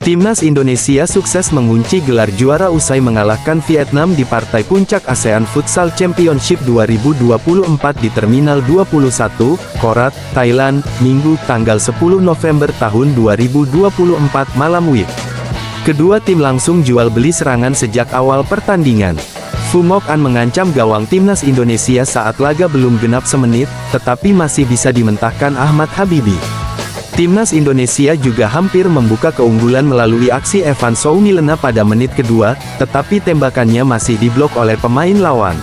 Timnas Indonesia sukses mengunci gelar juara usai mengalahkan Vietnam di partai puncak ASEAN Futsal Championship 2024 di Terminal 21, Korat, Thailand, Minggu tanggal 10 November tahun 2024 malam WIB. Kedua tim langsung jual beli serangan sejak awal pertandingan. Phu Ngoc An mengancam gawang Timnas Indonesia saat laga belum genap semenit, tetapi masih bisa dimentahkan Ahmad Habibie. Timnas Indonesia juga hampir membuka keunggulan melalui aksi Evan Soumilena pada menit kedua, tetapi tembakannya masih diblok oleh pemain lawan.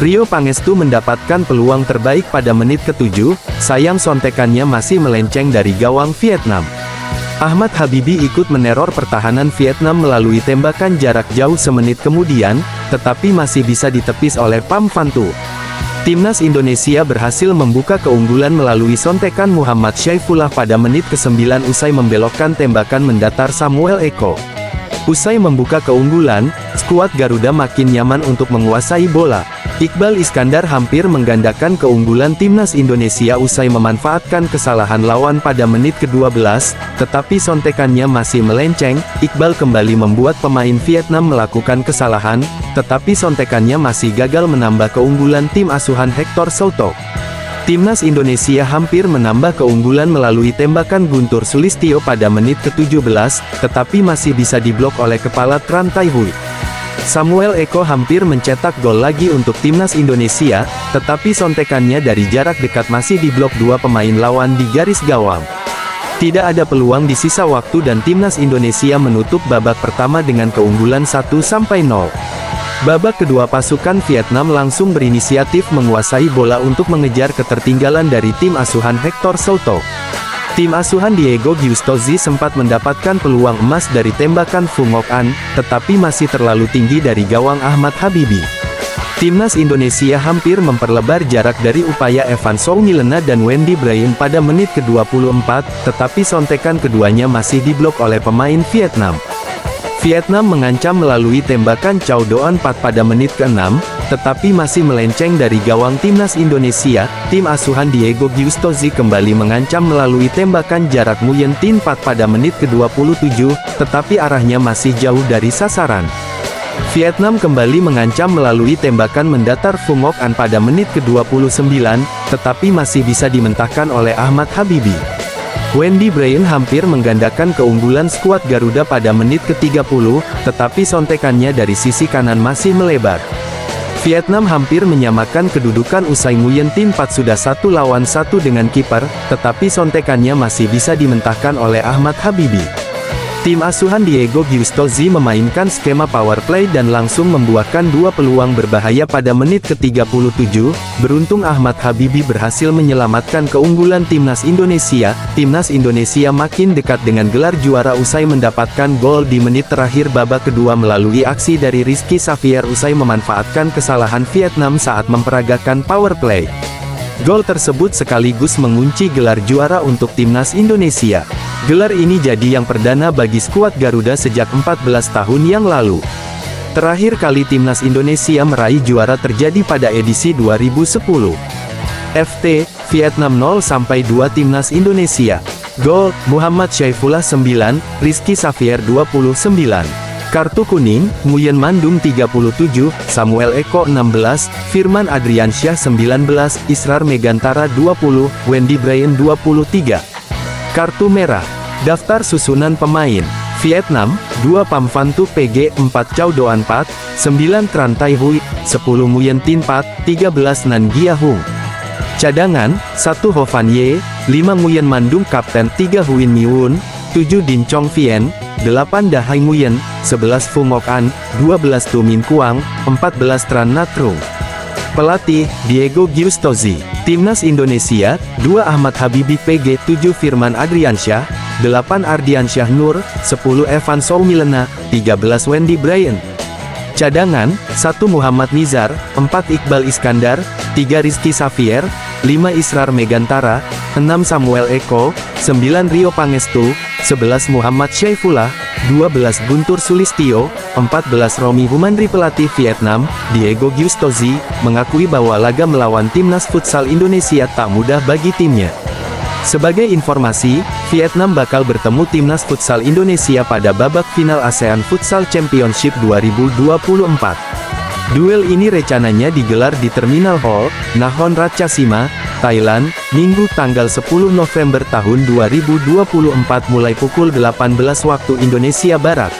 Rio Pangestu mendapatkan peluang terbaik pada menit ke-7, sayang sontekannya masih melenceng dari gawang Vietnam. Ahmad Habibie ikut meneror pertahanan Vietnam melalui tembakan jarak jauh semenit kemudian, tetapi masih bisa ditepis oleh Pham Van Thu. Timnas Indonesia berhasil membuka keunggulan melalui sontekan Muhammad Syaifullah pada menit ke-9 usai membelokkan tembakan mendatar Samuel Eko. Usai membuka keunggulan, skuad Garuda makin nyaman untuk menguasai bola. Iqbal Iskandar hampir menggandakan keunggulan Timnas Indonesia usai memanfaatkan kesalahan lawan pada menit ke-12, tetapi sontekannya masih melenceng. Iqbal kembali membuat pemain Vietnam melakukan kesalahan, tetapi sontekannya masih gagal menambah keunggulan tim asuhan Hector Soutok. Timnas Indonesia hampir menambah keunggulan melalui tembakan Guntur Sulistyo pada menit ke-17, tetapi masih bisa diblok oleh kepala Tran Tai Hui. Samuel Eko hampir mencetak gol lagi untuk Timnas Indonesia, tetapi sontekannya dari jarak dekat masih diblok dua pemain lawan di garis gawang. Tidak ada peluang di sisa waktu dan Timnas Indonesia menutup babak pertama dengan keunggulan 1-0. Babak kedua pasukan Vietnam langsung berinisiatif menguasai bola untuk mengejar ketertinggalan dari tim asuhan Hector Soutok. Tim asuhan Diego Giustosi sempat mendapatkan peluang emas dari tembakan Phu Ngoc An, tetapi masih terlalu tinggi dari gawang Ahmad Habibie. Timnas Indonesia hampir memperlebar jarak dari upaya Evan Soumilena dan Wendy Bryan pada menit ke-24, tetapi sontekan keduanya masih diblok oleh pemain Vietnam. Vietnam mengancam melalui tembakan Chow Doan Pat pada menit ke-6, tetapi masih melenceng dari gawang Timnas Indonesia. Tim asuhan Diego Giustosi kembali mengancam melalui tembakan jarak Nguyen Tin Pat pada menit ke-27, tetapi arahnya masih jauh dari sasaran. Vietnam kembali mengancam melalui tembakan mendatar Phu Ngoc An pada menit ke-29, tetapi masih bisa dimentahkan oleh Ahmad Habibie. Wendy Bryan hampir menggandakan keunggulan skuad Garuda pada menit ke-30, tetapi sontekannya dari sisi kanan masih melebar. Vietnam hampir menyamakan kedudukan usai Nguyen Tin Pat sudah 1-1 dengan kiper, tetapi sontekannya masih bisa dimentahkan oleh Ahmad Habibie. Tim asuhan Diego Giustosi memainkan skema power play dan langsung membuahkan dua peluang berbahaya pada menit ke-37. Beruntung Ahmad Habibie berhasil menyelamatkan keunggulan Timnas Indonesia. Timnas Indonesia makin dekat dengan gelar juara usai mendapatkan gol di menit terakhir babak kedua melalui aksi dari Rizky Xavier usai memanfaatkan kesalahan Vietnam saat memperagakan power play. Gol tersebut sekaligus mengunci gelar juara untuk Timnas Indonesia. Gelar ini jadi yang perdana bagi skuad Garuda sejak 14 tahun yang lalu. Terakhir kali Timnas Indonesia meraih juara terjadi pada edisi 2010. FT, Vietnam 0-2 Timnas Indonesia. Gol, Muhammad Syaifullah 9, Rizky Xavier 29. Kartu kuning, Nguyen Mandum 37, Samuel Eko 16, Firman Adriansyah 19, Israr Megantara 20, Wendy Bryan 23. Kartu merah. Daftar susunan pemain. Vietnam, 2 Pham Van Thu PG, 4 Chow Doan Pat, 9 Tran Tai Hui, 10 Nguyen Tin Pat, 13 Nan Gia Hung. Cadangan, 1 Ho Van Ye, 5 Nguyen Mandum Kapten, 3 Huin Miwun, 7 Din Chong Vien, 8 Da Hai Nguyen, 11 Phu Ngoc An, 12 Tu Min Kuang, 14 Tran Nhat Trung. Pelatih, Diego Giustosi. Timnas Indonesia, 2 Ahmad Habibie PG, 7 Firman Adriansyah, 8 Ardiansyah Nur, 10 Evan Soumilena, 13 Wendy Bryan. Cadangan, 1 Muhammad Nizar, 4 Iqbal Iskandar, 3 Rizky Xavier, 5 Israr Megantara, 6 Samuel Eko, 9 Rio Pangestu, 11 Muhammad Syaifullah, 12 Guntur Sulistyo, 14 Romi Humandri. Pelatih Vietnam, Diego Giustosi, mengakui bahwa laga melawan Timnas Futsal Indonesia tak mudah bagi timnya. Sebagai informasi, Vietnam bakal bertemu Timnas Futsal Indonesia pada babak final ASEAN Futsal Championship 2024. Duel ini rencananya digelar di Terminal Hall, Nakhon Ratchasima, Thailand, Minggu tanggal 10 November tahun 2024 mulai pukul 18 waktu Indonesia Barat.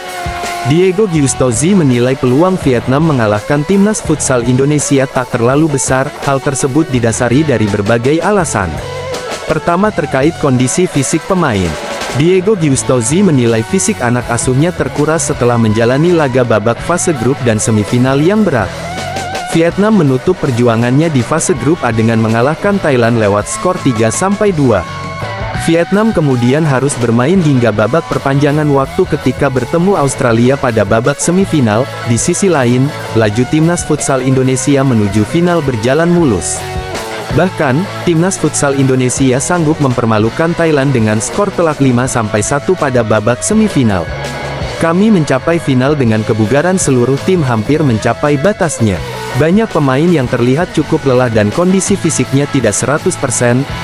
Diego Giustozzi menilai peluang Vietnam mengalahkan Timnas Futsal Indonesia tak terlalu besar. Hal tersebut didasari dari berbagai alasan. Pertama, terkait kondisi fisik pemain. Diego Giustozzi menilai fisik anak asuhnya terkuras setelah menjalani laga babak fase grup dan semifinal yang berat. Vietnam menutup perjuangannya di fase grup A dengan mengalahkan Thailand lewat skor 3-2. Vietnam kemudian harus bermain hingga babak perpanjangan waktu ketika bertemu Australia pada babak semifinal. Di sisi lain, laju Timnas Futsal Indonesia menuju final berjalan mulus. Bahkan, Timnas Futsal Indonesia sanggup mempermalukan Thailand dengan skor telak 5-1 pada babak semifinal. Kami mencapai final dengan kebugaran seluruh tim hampir mencapai batasnya. Banyak pemain yang terlihat cukup lelah dan kondisi fisiknya tidak 100%,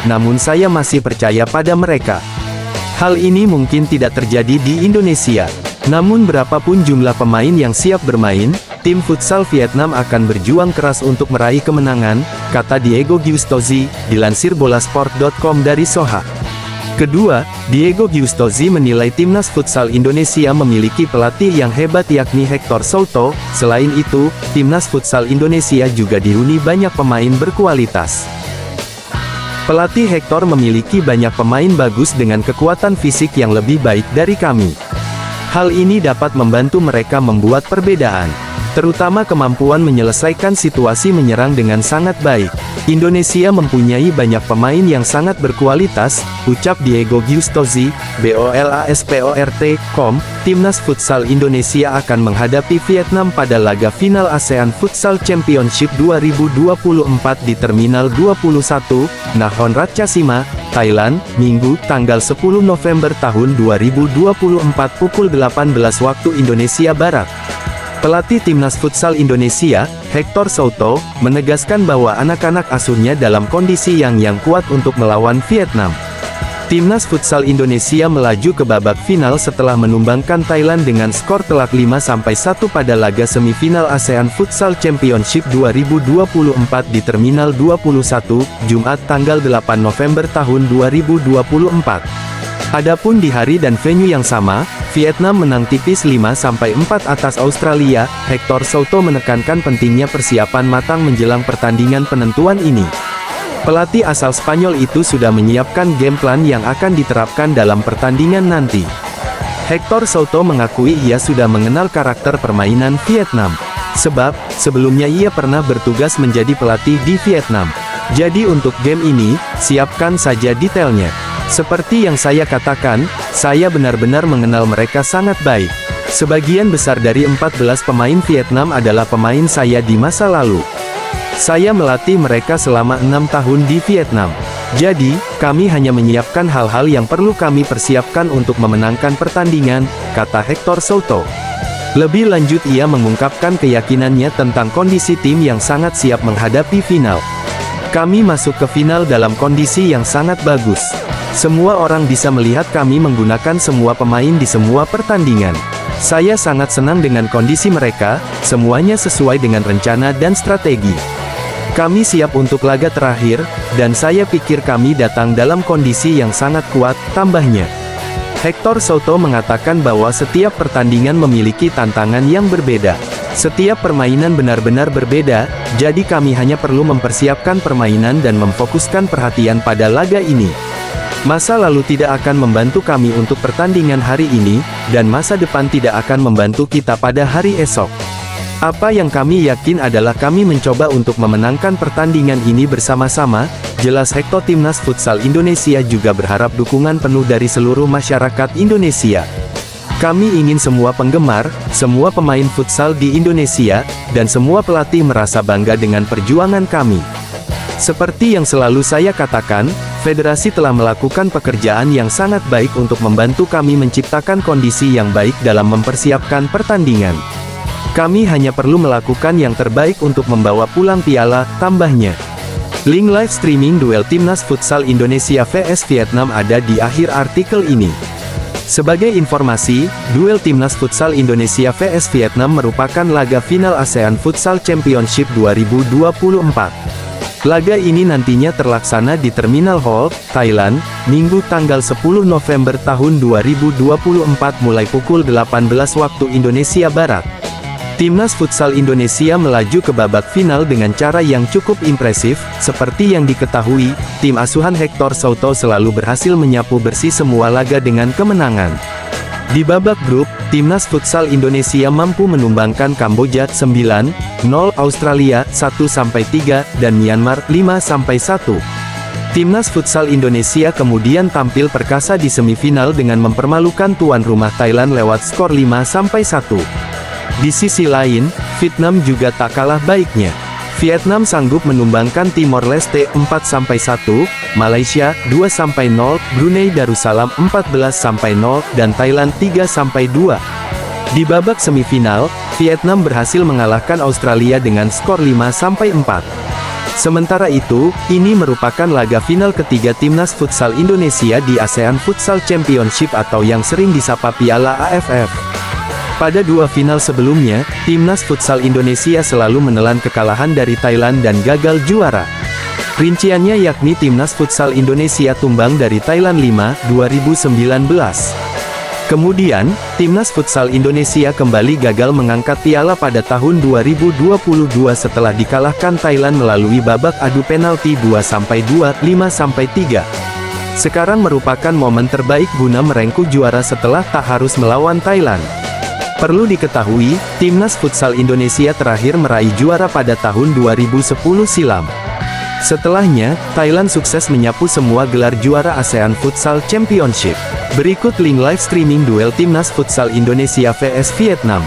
namun saya masih percaya pada mereka. Hal ini mungkin tidak terjadi di Indonesia. Namun berapapun jumlah pemain yang siap bermain, tim futsal Vietnam akan berjuang keras untuk meraih kemenangan, kata Diego Giustozzi, dilansir bolasport.com dari Soha. Kedua, Diego Giustozzi menilai Timnas Futsal Indonesia memiliki pelatih yang hebat yakni Hector Souto. Selain itu, Timnas Futsal Indonesia juga dihuni banyak pemain berkualitas. Pelatih Hector memiliki banyak pemain bagus dengan kekuatan fisik yang lebih baik dari kami. Hal ini dapat membantu mereka membuat perbedaan, terutama kemampuan menyelesaikan situasi menyerang dengan sangat baik. Indonesia mempunyai banyak pemain yang sangat berkualitas, ucap Diego Giustozzi, bolasport.com. Timnas Futsal Indonesia akan menghadapi Vietnam pada laga final ASEAN Futsal Championship 2024 di Terminal 21, Nakhon Ratchasima, Thailand, Minggu, tanggal 10 November tahun 2024 pukul 18 waktu Indonesia Barat. Pelatih Timnas Futsal Indonesia, Hector Souto, menegaskan bahwa anak-anak asuhnya dalam kondisi yang kuat untuk melawan Vietnam. Timnas Futsal Indonesia melaju ke babak final setelah menumbangkan Thailand dengan skor telak 5-1 pada laga semifinal ASEAN Futsal Championship 2024 di Terminal 21, Jumat tanggal 8 November tahun 2024. Adapun di hari dan venue yang sama, Vietnam menang tipis 5-4 atas Australia. Hector Souto menekankan pentingnya persiapan matang menjelang pertandingan penentuan ini. Pelatih asal Spanyol itu sudah menyiapkan game plan yang akan diterapkan dalam pertandingan nanti. Hector Souto mengakui ia sudah mengenal karakter permainan Vietnam. Sebab, sebelumnya ia pernah bertugas menjadi pelatih di Vietnam. Jadi untuk game ini, siapkan saja detailnya. Seperti yang saya katakan, saya benar-benar mengenal mereka sangat baik. Sebagian besar dari 14 pemain Vietnam adalah pemain saya di masa lalu. Saya melatih mereka selama 6 tahun di Vietnam. Jadi, kami hanya menyiapkan hal-hal yang perlu kami persiapkan untuk memenangkan pertandingan, kata Hector Souto. Lebih lanjut ia mengungkapkan keyakinannya tentang kondisi tim yang sangat siap menghadapi final. Kami masuk ke final dalam kondisi yang sangat bagus. Semua orang bisa melihat kami menggunakan semua pemain di semua pertandingan. Saya sangat senang dengan kondisi mereka, semuanya sesuai dengan rencana dan strategi. Kami siap untuk laga terakhir, dan saya pikir kami datang dalam kondisi yang sangat kuat, tambahnya. Hector Souto mengatakan bahwa setiap pertandingan memiliki tantangan yang berbeda. Setiap permainan benar-benar berbeda, jadi kami hanya perlu mempersiapkan permainan dan memfokuskan perhatian pada laga ini. Masa lalu tidak akan membantu kami untuk pertandingan hari ini, dan masa depan tidak akan membantu kita pada hari esok. Apa yang kami yakin adalah kami mencoba untuk memenangkan pertandingan ini bersama-sama, jelas Hector. Timnas Futsal Indonesia juga berharap dukungan penuh dari seluruh masyarakat Indonesia. Kami ingin semua penggemar, semua pemain futsal di Indonesia, dan semua pelatih merasa bangga dengan perjuangan kami. Seperti yang selalu saya katakan, Federasi telah melakukan pekerjaan yang sangat baik untuk membantu kami menciptakan kondisi yang baik dalam mempersiapkan pertandingan. Kami hanya perlu melakukan yang terbaik untuk membawa pulang piala, tambahnya. Link live streaming duel Timnas Futsal Indonesia vs Vietnam ada di akhir artikel ini. Sebagai informasi, duel Timnas Futsal Indonesia vs Vietnam merupakan laga final ASEAN Futsal Championship 2024. Laga ini nantinya terlaksana di Terminal Hall, Thailand, Minggu tanggal 10 November tahun 2024 mulai pukul 18 waktu Indonesia Barat. Timnas Futsal Indonesia melaju ke babak final dengan cara yang cukup impresif. Seperti yang diketahui, tim asuhan Hector Souto selalu berhasil menyapu bersih semua laga dengan kemenangan. Di babak grup, Timnas Futsal Indonesia mampu menumbangkan Kamboja 9-0, Australia 1-3, dan Myanmar 5-1. Timnas Futsal Indonesia kemudian tampil perkasa di semifinal dengan mempermalukan tuan rumah Thailand lewat skor 5-1. Di sisi lain, Vietnam juga tak kalah baiknya. Vietnam sanggup menumbangkan Timor Leste 4-1, Malaysia 2-0, Brunei Darussalam 14-0, dan Thailand 3-2. Di babak semifinal, Vietnam berhasil mengalahkan Australia dengan skor 5-4. Sementara itu, ini merupakan laga final ketiga Timnas Futsal Indonesia di ASEAN Futsal Championship atau yang sering disapa Piala AFF. Pada dua final sebelumnya, Timnas Futsal Indonesia selalu menelan kekalahan dari Thailand dan gagal juara. Rinciannya yakni Timnas Futsal Indonesia tumbang dari Thailand 5-2019. Kemudian, Timnas Futsal Indonesia kembali gagal mengangkat piala pada tahun 2022 setelah dikalahkan Thailand melalui babak adu penalti 2-2, 5-3. Sekarang merupakan momen terbaik guna merengkuh juara setelah tak harus melawan Thailand. Perlu diketahui, Timnas Futsal Indonesia terakhir meraih juara pada tahun 2010 silam. Setelahnya, Thailand sukses menyapu semua gelar juara ASEAN Futsal Championship. Berikut link live streaming duel Timnas Futsal Indonesia vs Vietnam.